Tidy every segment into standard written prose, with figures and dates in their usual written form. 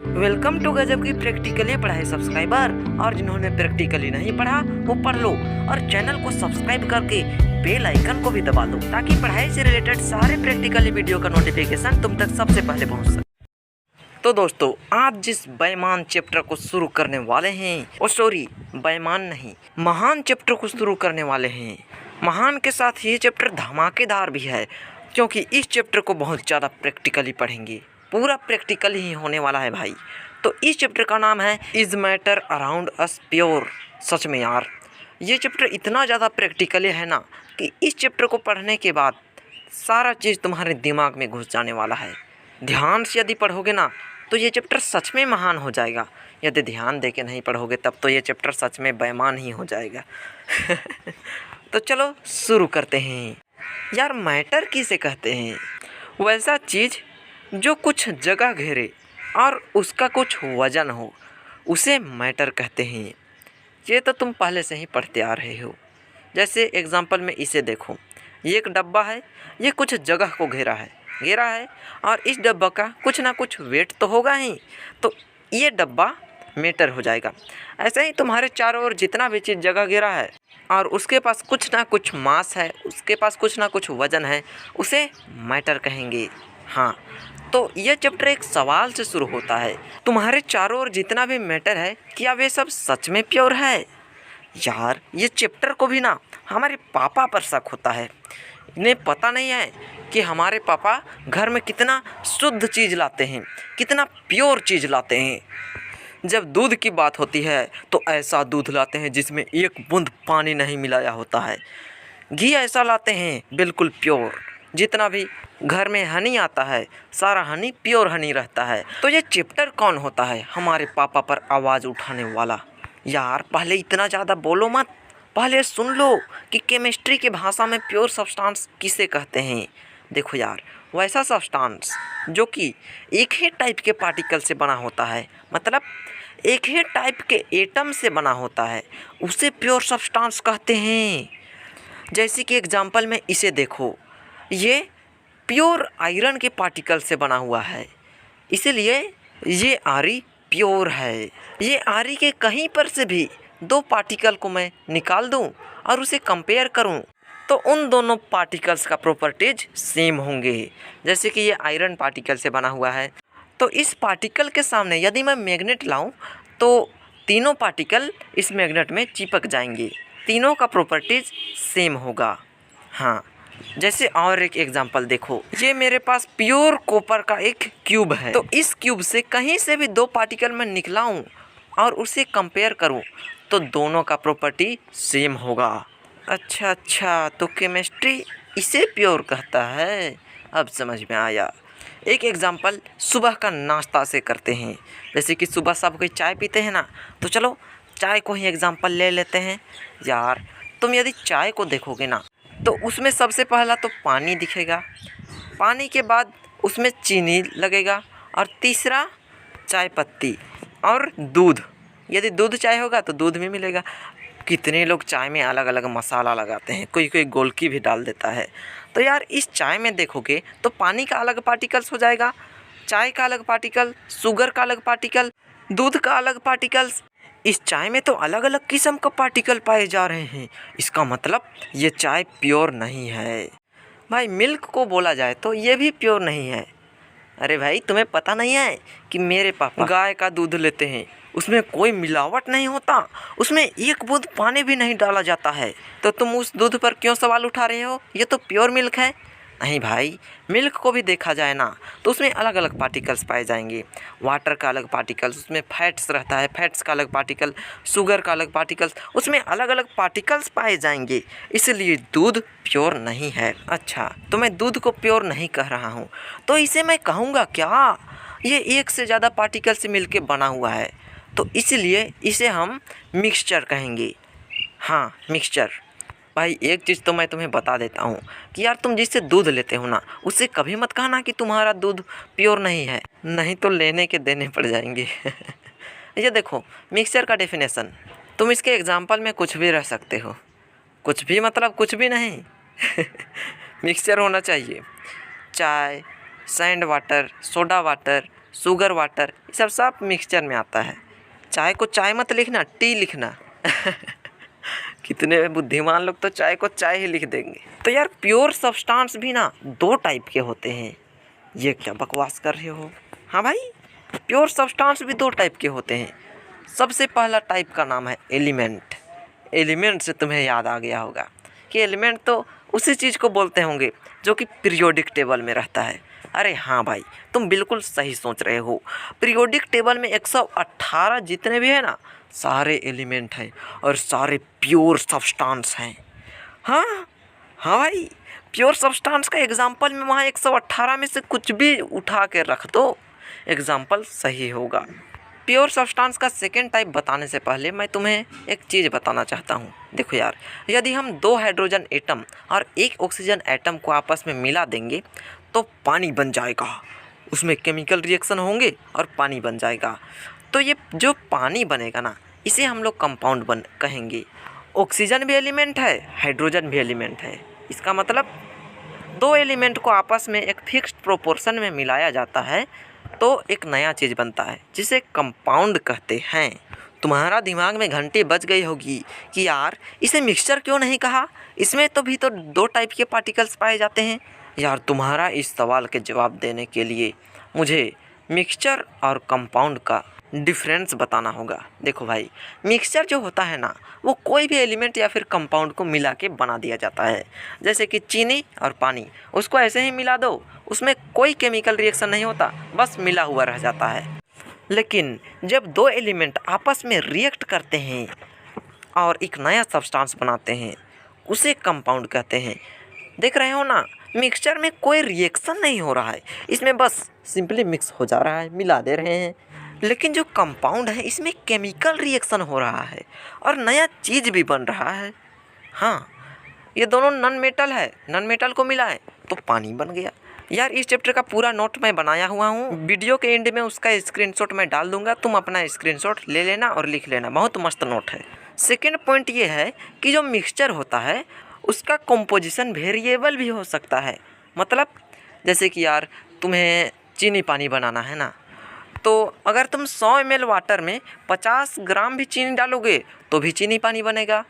Welcome to गजब की practically पढ़ाई सब्सक्राइबर। और जिन्होंने प्रैक्टिकली नहीं पढ़ा वो पढ़ लो और चैनल को सब्सक्राइब करके बेल आइकन को भी दबा दो ताकि पढ़ाई से रिलेटेड सारे प्रैक्टिकली वीडियो का नोटिफिकेशन तुम तक सबसे पहले पहुंच सके। तो दोस्तों, आज जिस बेईमान चैप्टर को शुरू करने वाले हैं, बेईमान नहीं, महान चैप्टर को शुरू करने वाले हैं। महान के साथ ये चैप्टर धमाकेदार भी है क्योंकि इस चैप्टर को बहुत ज़्यादा प्रैक्टिकली पढ़ेंगे। पूरा प्रैक्टिकल ही होने वाला है भाई। तो इस चैप्टर का नाम है is matter around us pure. सच में यार, ये चैप्टर इतना ज़्यादा प्रैक्टिकली है ना कि इस चैप्टर को पढ़ने के बाद सारा चीज़ तुम्हारे दिमाग में घुस जाने वाला है। ध्यान से यदि पढ़ोगे ना तो ये चैप्टर सच में महान हो जाएगा। यदि ध्यान दे के नहीं पढ़ोगे तब तो ये चैप्टर सच में बेईमान ही हो जाएगा। तो चलो शुरू करते हैं। यार, मैटर किसे कहते हैं? वैसा चीज़ जो कुछ जगह घेरे और उसका कुछ वजन हो, उसे मैटर कहते हैं। ये तो तुम पहले से ही पढ़ते आ रहे हो। जैसे एग्जांपल में इसे देखो, ये एक डब्बा है, ये कुछ जगह को घेरा है और इस डब्बा का कुछ ना कुछ वेट तो होगा ही, तो ये डब्बा मैटर हो जाएगा। ऐसे ही तुम्हारे चारों ओर जितना भी चीज़ जगह घेरा है और उसके पास कुछ ना कुछ मास है, उसके पास कुछ ना कुछ वजन है, उसे मैटर कहेंगे। हाँ, तो ये चैप्टर एक सवाल से शुरू होता है। तुम्हारे चारों ओर जितना भी मैटर है, क्या वे सब सच में प्योर है? यार, ये चैप्टर को भी ना हमारे पापा पर शक होता है। इन्हें पता नहीं है कि हमारे पापा घर में कितना शुद्ध चीज़ लाते हैं, कितना प्योर चीज़ लाते हैं। जब दूध की बात होती है तो ऐसा दूध लाते हैं जिसमें एक बूंद पानी नहीं मिलाया होता है। घी ऐसा लाते हैं बिल्कुल प्योर। जितना भी घर में हनी आता है, सारा हनी प्योर हनी रहता है। तो ये चैप्टर कौन होता है? हमारे पापा पर आवाज़ उठाने वाला। यार, पहले इतना ज़्यादा बोलो मत, पहले सुन लो कि केमिस्ट्री की भाषा में प्योर सब्सटेंस किसे कहते हैं। देखो यार, वैसा सब्सटेंस जो कि एक ही टाइप के पार्टिकल से बना होता है, मतलब एक ही टाइप के एटम से बना होता है, उसे प्योर सब्सटेंस कहते हैं। जैसे कि एग्जांपल में इसे देखो, ये प्योर आयरन के पार्टिकल से बना हुआ है, इसीलिए ये आरी प्योर है। ये आरी के कहीं पर से भी दो पार्टिकल को मैं निकाल दूं और उसे कंपेयर करूं तो उन दोनों पार्टिकल्स का प्रॉपर्टीज सेम होंगे। जैसे कि ये आयरन पार्टिकल से बना हुआ है, तो इस पार्टिकल के सामने यदि मैं मैग्नेट लाऊं तो तीनों पार्टिकल इस मैग्नेट में चिपक जाएंगे, तीनों का प्रॉपर्टीज सेम होगा। हाँ, जैसे और एक एग्जांपल देखो, ये मेरे पास प्योर कॉपर का एक क्यूब है, तो इस क्यूब से कहीं से भी दो पार्टिकल मैं निकलाऊं और उसे कंपेयर करूं तो दोनों का प्रॉपर्टी सेम होगा। अच्छा, तो केमिस्ट्री इसे प्योर कहता है, अब समझ में आया। एक एग्जांपल सुबह का नाश्ता से करते हैं। जैसे कि सुबह सब कोई चाय पीते हैं ना, तो चलो चाय को ही एग्जांपल ले लेते हैं। यार, तुम यदि चाय को देखोगे ना तो उसमें सबसे पहला तो पानी दिखेगा, पानी के बाद उसमें चीनी लगेगा और तीसरा चाय पत्ती और दूध। यदि दूध चाय होगा तो दूध भी मिलेगा। कितने लोग चाय में अलग अलग मसाला लगाते हैं, कोई गोलकी भी डाल देता है। तो यार, इस चाय में देखोगे तो पानी का अलग पार्टिकल्स हो जाएगा, चाय का अलग पार्टिकल, शुगर का अलग पार्टिकल, दूध का अलग पार्टिकल्स। इस चाय में तो अलग अलग किस्म का पार्टिकल पाए जा रहे हैं। इसका मतलब ये चाय प्योर नहीं है भाई। मिल्क को बोला जाए तो ये भी प्योर नहीं है। अरे भाई, तुम्हें पता नहीं है कि मेरे पापा गाय का दूध लेते हैं, उसमें कोई मिलावट नहीं होता, उसमें एक बूंद पानी भी नहीं डाला जाता है, तो तुम उस दूध पर क्यों सवाल उठा रहे हो? ये तो प्योर मिल्क है। नहीं भाई, मिल्क को भी देखा जाए ना तो उसमें अलग अलग पार्टिकल्स पाए जाएंगे। वाटर का अलग पार्टिकल्स, उसमें फैट्स रहता है, फैट्स का अलग पार्टिकल, शुगर का अलग पार्टिकल्स, उसमें अलग अलग पार्टिकल्स पाए जाएंगे, इसलिए दूध प्योर नहीं है। अच्छा, तो मैं दूध को प्योर नहीं कह रहा हूँ, तो इसे मैं कहूँगा क्या? ये एक से ज़्यादा पार्टिकल से मिलके बना हुआ है, तो इसलिए इसे हम मिक्सचर कहेंगे। हाँ, मिक्सचर। भाई, एक चीज़ तो मैं तुम्हें बता देता हूँ कि यार, तुम जिससे दूध लेते हो ना उससे कभी मत कहना कि तुम्हारा दूध प्योर नहीं है, नहीं तो लेने के देने पड़ जाएंगे। ये देखो, मिक्सचर का डेफिनेशन, तुम इसके एग्जांपल में कुछ भी रह सकते हो। कुछ भी मतलब कुछ भी नहीं। मिक्सचर होना चाहिए चाय, sand water, soda water, sugar water, ये सब सब मिक्सचर में आता है। चाय को चाय मत लिखना, टी लिखना। कितने बुद्धिमान लोग तो चाय को चाय ही लिख देंगे। तो यार प्योर सब्सटेंस भी ना दो टाइप के होते हैं। ये क्या बकवास कर रहे हो? हाँ भाई, प्योर सब्सटेंस भी दो टाइप के होते हैं। सबसे पहला टाइप का नाम है एलिमेंट। एलिमेंट से तुम्हें याद आ गया होगा कि एलिमेंट तो उसी चीज़ को बोलते होंगे जो कि पीरियोडिक टेबल में रहता है। अरे हाँ भाई, तुम बिल्कुल सही सोच रहे हो। पीरियोडिक टेबल में 118 जितने भी है ना, सारे एलिमेंट हैं और सारे प्योर सब्सटेंस हैं। हाँ हाँ भाई, प्योर सब्सटेंस का एग्जाम्पल में वहाँ 118 में से कुछ भी उठा के रख दो, एग्जाम्पल सही होगा। प्योर सब्सटेंस का सेकेंड टाइप बताने से पहले मैं तुम्हें एक चीज़ बताना चाहता हूँ। देखो यार, यदि हम 2 हाइड्रोजन एटम और 1 ऑक्सीजन एटम को आपस में मिला देंगे तो पानी बन जाएगा। उसमें केमिकल रिएक्शन होंगे और पानी बन जाएगा। तो ये जो पानी बनेगा ना, इसे हम लोग कंपाउंड कहेंगे। ऑक्सीजन भी एलिमेंट है, हाइड्रोजन भी एलिमेंट है। इसका मतलब 2 एलिमेंट को आपस में एक फिक्स्ड प्रोपोर्शन में मिलाया जाता है तो एक नया चीज़ बनता है जिसे कंपाउंड कहते हैं। तुम्हारा दिमाग में घंटी बज गई होगी कि यार इसे मिक्सचर क्यों नहीं कहा, इसमें तो भी तो 2 टाइप के पार्टिकल्स पाए जाते हैं। यार तुम्हारा इस सवाल के जवाब देने के लिए मुझे मिक्सचर और कंपाउंड का डिफरेंस बताना होगा। देखो भाई, मिक्सचर जो होता है ना, वो कोई भी एलिमेंट या फिर कंपाउंड को मिला के बना दिया जाता है। जैसे कि चीनी और पानी, उसको ऐसे ही मिला दो, उसमें कोई केमिकल रिएक्शन नहीं होता, बस मिला हुआ रह जाता है। लेकिन जब 2 एलिमेंट आपस में रिएक्ट करते हैं और एक नया सब्सटेंस बनाते हैं, उसे कंपाउंड कहते हैं। देख रहे हो ना, मिक्सचर में कोई रिएक्शन नहीं हो रहा है, इसमें बस सिंपली मिक्स हो जा रहा है, मिला दे रहे हैं। लेकिन जो कंपाउंड है, इसमें केमिकल रिएक्शन हो रहा है और नया चीज़ भी बन रहा है। हाँ, ये दोनों नॉन मेटल है, नॉन मेटल को मिला है तो पानी बन गया। यार इस चैप्टर का पूरा नोट मैं बनाया हुआ हूँ, वीडियो के एंड में उसका स्क्रीनशॉट मैं डाल दूंगा, तुम अपना स्क्रीनशॉट ले लेना और लिख लेना, बहुत मस्त नोट है। सेकेंड पॉइंट ये है कि जो मिक्सचर होता है उसका कंपोजिशन वेरिएबल भी हो सकता है। मतलब जैसे कि यार तुम्हें चीनी पानी बनाना है ना, तो अगर तुम 100 ml वाटर में 50 ग्राम भी चीनी डालोगे तो भी चीनी पानी बनेगा,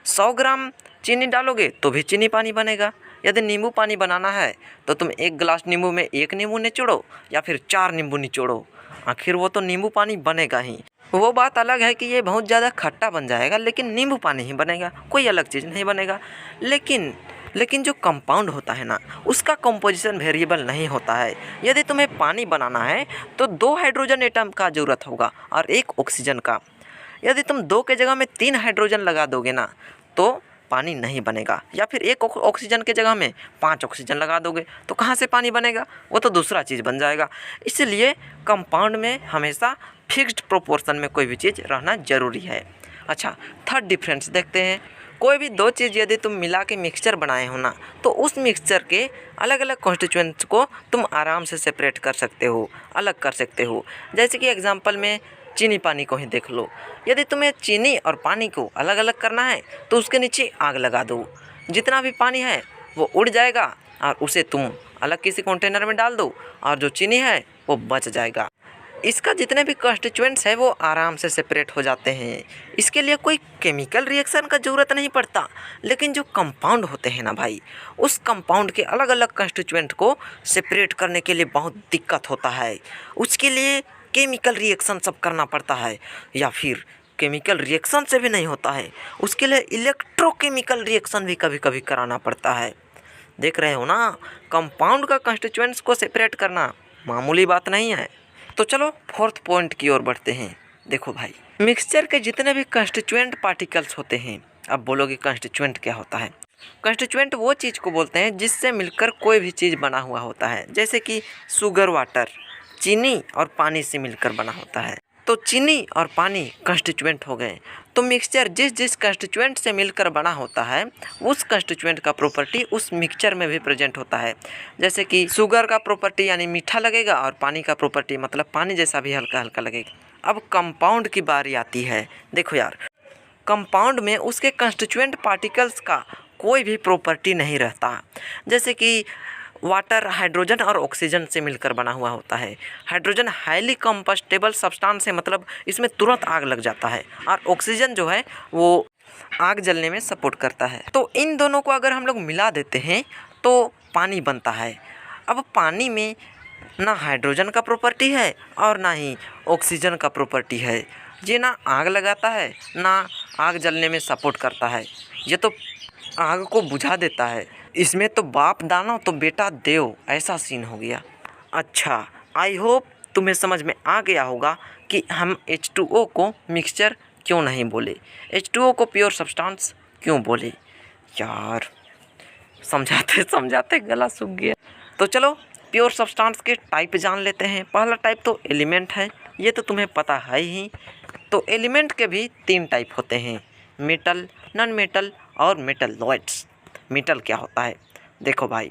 100 ग्राम चीनी डालोगे तो भी चीनी पानी बनेगा। यदि नींबू पानी बनाना है तो तुम 1 गिलास नींबू में 1 नींबू निचोड़ो या फिर 4 नींबू निचोड़ो, आखिर वो तो नींबू पानी बनेगा ही। वो बात अलग है कि ये बहुत ज़्यादा खट्टा बन जाएगा, लेकिन नींबू पानी ही बनेगा, कोई अलग चीज़ नहीं बनेगा। लेकिन जो कंपाउंड होता है ना, उसका कंपोजिशन वेरिएबल नहीं होता है। यदि तुम्हें पानी बनाना है तो 2 हाइड्रोजन एटम का ज़रूरत होगा और 1 ऑक्सीजन का। यदि तुम 2 के जगह में 3 हाइड्रोजन लगा दोगे ना तो पानी नहीं बनेगा, या फिर 1 ऑक्सीजन के जगह में 5 ऑक्सीजन लगा दोगे तो कहाँ से पानी बनेगा, वो तो दूसरा चीज़ बन जाएगा। इसलिए कंपाउंड में हमेशा फिक्स्ड प्रोपोर्शन में कोई भी चीज़ रहना ज़रूरी है। अच्छा, थर्ड डिफरेंस देखते हैं। कोई भी 2 चीज़ यदि तुम मिला के मिक्सचर बनाए हो ना, तो उस मिक्सचर के अलग अलग कॉन्स्टिट्यूएंट्स को तुम आराम से सेपरेट कर सकते हो, अलग कर सकते हो। जैसे कि एग्जांपल में चीनी पानी को ही देख लो। यदि तुम्हें चीनी और पानी को अलग अलग करना है तो उसके नीचे आग लगा दो, जितना भी पानी है वो उड़ जाएगा और उसे तुम अलग किसी कंटेनर में डाल दो और जो चीनी है वो बच जाएगा। इसका जितने भी कॉन्स्टिट्यूएंट्स है वो आराम से सेपरेट हो जाते हैं। इसके लिए कोई केमिकल रिएक्शन का ज़रूरत नहीं पड़ता। लेकिन जो कंपाउंड होते हैं ना भाई, उस कंपाउंड के अलग अलग कॉन्स्टिट्यूएंट को सेपरेट करने के लिए बहुत दिक्कत होता है। उसके लिए केमिकल रिएक्शन सब करना पड़ता है, या फिर केमिकल रिएक्शन से भी नहीं होता है, उसके लिए इलेक्ट्रोकेमिकल रिएक्शन भी कभी कभी कराना पड़ता है। देख रहे हो ना, कंपाउंड का कॉन्स्टिट्यूएंट्स को सेपरेट करना मामूली बात नहीं है। तो चलो फोर्थ पॉइंट की ओर बढ़ते हैं। देखो भाई, मिक्सचर के जितने भी कंस्टिट्यूएंट पार्टिकल्स होते हैं, अब बोलोगे कंस्टिट्यूएंट क्या होता है? कंस्टिट्यूएंट वो चीज़ को बोलते हैं जिससे मिलकर कोई भी चीज़ बना हुआ होता है। जैसे कि शुगर वाटर चीनी और पानी से मिलकर बना होता है, तो चीनी और पानी कंस्टिट्यूएंट हो गए। तो मिक्सचर जिस जिस कंस्टिट्यूएंट से मिलकर बना होता है, उस कंस्टिट्यूएंट का प्रॉपर्टी उस मिक्सचर में भी प्रेजेंट होता है। जैसे कि शुगर का प्रॉपर्टी यानी मीठा लगेगा और पानी का प्रॉपर्टी मतलब पानी जैसा भी हल्का हल्का लगेगा। अब कंपाउंड की बारी आती है। देखो यार, कंपाउंड में उसके कंस्टिट्यूएंट पार्टिकल्स का कोई भी प्रॉपर्टी नहीं रहता। जैसे कि वाटर हाइड्रोजन और ऑक्सीजन से मिलकर बना हुआ होता है। हाइड्रोजन हाईली कंबस्टेबल सब्सटेंस है, मतलब इसमें तुरंत आग लग जाता है, और ऑक्सीजन जो है वो आग जलने में सपोर्ट करता है। तो इन दोनों को अगर हम लोग मिला देते हैं तो पानी बनता है। अब पानी में ना हाइड्रोजन का प्रॉपर्टी है और ना ही ऑक्सीजन का प्रॉपर्टी है। ये ना आग लगाता है ना आग जलने में सपोर्ट करता है, ये तो आग को बुझा देता है। इसमें तो बाप दानो तो बेटा देव, ऐसा सीन हो गया। अच्छा, आई होप तुम्हें समझ में आ गया होगा कि हम H2O को मिक्सचर क्यों नहीं बोले, H2O को प्योर सब्सटेंस क्यों बोले। यार समझाते समझाते गला सूख गया। तो चलो प्योर सब्सटेंस के टाइप जान लेते हैं। पहला टाइप तो एलिमेंट है, ये तो तुम्हें पता है ही। तो एलिमेंट के भी 3 टाइप होते हैं, मेटल, नॉन मेटल और मेटलॉइड्स। मेटल क्या होता है, देखो भाई,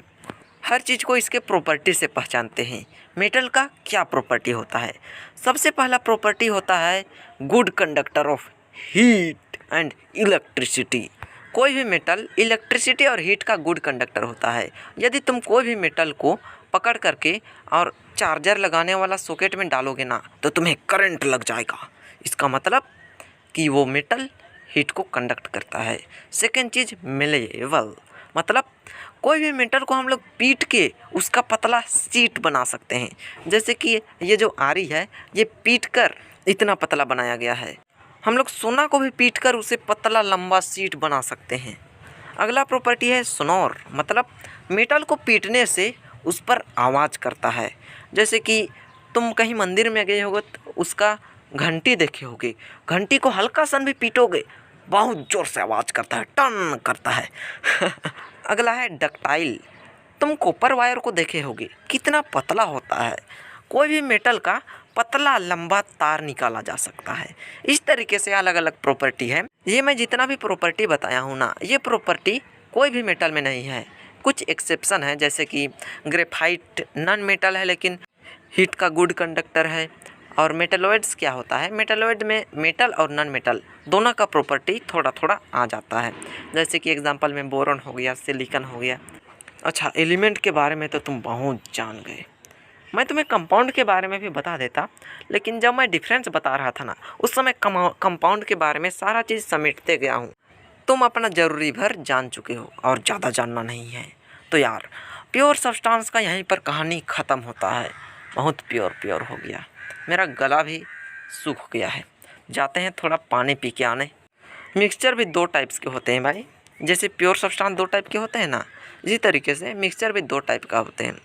हर चीज़ को इसके प्रॉपर्टी से पहचानते हैं। मेटल का क्या प्रॉपर्टी होता है, सबसे पहला प्रॉपर्टी होता है good conductor of heat and electricity. कोई भी मेटल इलेक्ट्रिसिटी और हीट का गुड कंडक्टर होता है। यदि तुम कोई भी मेटल को पकड़ करके और चार्जर लगाने वाला सॉकेट में डालोगे ना तो तुम्हें करंट लग जाएगा, इसका मतलब कि वो मेटल हीट को कंडक्ट करता है। सेकेंड चीज़ मेलेबल, मतलब कोई भी मेटल को हम लोग पीट के उसका पतला शीट बना सकते हैं। जैसे कि ये जो आरी है, ये पीट कर इतना पतला बनाया गया है। हम लोग सोना को भी पीट कर उसे पतला लंबा शीट बना सकते हैं। अगला प्रॉपर्टी है सोनोर, मतलब मेटल को पीटने से उस पर आवाज़ करता है। जैसे कि तुम कहीं मंदिर में गए होगे तो उसका घंटी देखे होगे, घंटी को हल्का सा भी पीटोगे बहुत ज़ोर से आवाज़ करता है, टन करता है। अगला है डक्टाइल, तुम कॉपर वायर को देखे होगे कितना पतला होता है। कोई भी मेटल का पतला लंबा तार निकाला जा सकता है। इस तरीके से अलग अलग प्रॉपर्टी है। ये मैं जितना भी प्रॉपर्टी बताया हूँ ना, ये प्रॉपर्टी कोई भी मेटल में नहीं है, कुछ एक्सेप्शन है। जैसे कि ग्रेफाइट नॉन मेटल है लेकिन हीट का गुड कंडक्टर है। और मेटलॉइड्स क्या होता है, मेटलॉइड में मेटल और नॉन मेटल दोनों का प्रॉपर्टी थोड़ा थोड़ा आ जाता है। जैसे कि एग्जांपल में बोरॉन हो गया, सिलिकॉन हो गया। अच्छा, एलिमेंट के बारे में तो तुम बहुत जान गए। मैं तुम्हें कंपाउंड के बारे में भी बता देता, लेकिन जब मैं डिफरेंस बता रहा था ना, उस समय कंपाउंड के बारे में सारा चीज़ समेटते गया हूँ। तुम अपना ज़रूरी भर जान चुके हो और ज़्यादा जानना नहीं है। तो यार प्योर सब्सटेंस का यहीं पर कहानी ख़त्म होता है। बहुत प्योर हो गया, मेरा गला भी सूख गया है। जाते हैं थोड़ा पानी पी के आने। मिक्सचर भी 2 टाइप्स के होते हैं भाई, जैसे प्योर सब्सटेंस 2 टाइप के होते हैं ना, इसी तरीके से मिक्सचर भी 2 टाइप का होते हैं।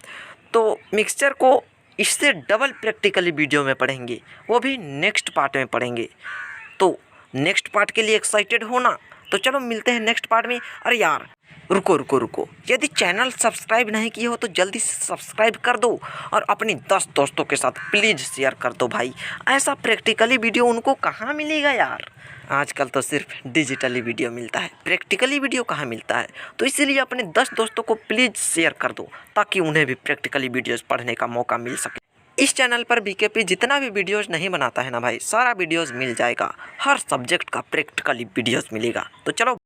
तो मिक्सचर को इससे डबल प्रैक्टिकली वीडियो में पढ़ेंगे, वो भी नेक्स्ट पार्ट में पढ़ेंगे। तो नेक्स्ट पार्ट के लिए एक्साइटेड हो ना, तो चलो मिलते हैं नेक्स्ट पार्ट में। अरे यार रुको, यदि चैनल सब्सक्राइब नहीं किए हो तो जल्दी से सब्सक्राइब कर दो और अपनी 10 दोस्तों के साथ प्लीज़ शेयर कर दो भाई। ऐसा प्रैक्टिकली वीडियो उनको कहाँ मिलेगा यार, आजकल तो सिर्फ डिजिटली वीडियो मिलता है, प्रैक्टिकली वीडियो कहाँ मिलता है। तो इसीलिए अपने 10 दोस्तों को प्लीज़ शेयर कर दो ताकि उन्हें भी प्रैक्टिकली वीडियोज़ पढ़ने का मौका मिल सके। इस चैनल पर बीकेपी जितना भी वीडियोज़ नहीं बनाता है ना भाई, सारा वीडियोज़ मिल जाएगा, हर सब्जेक्ट का प्रैक्टिकली वीडियोज़ मिलेगा। तो चलो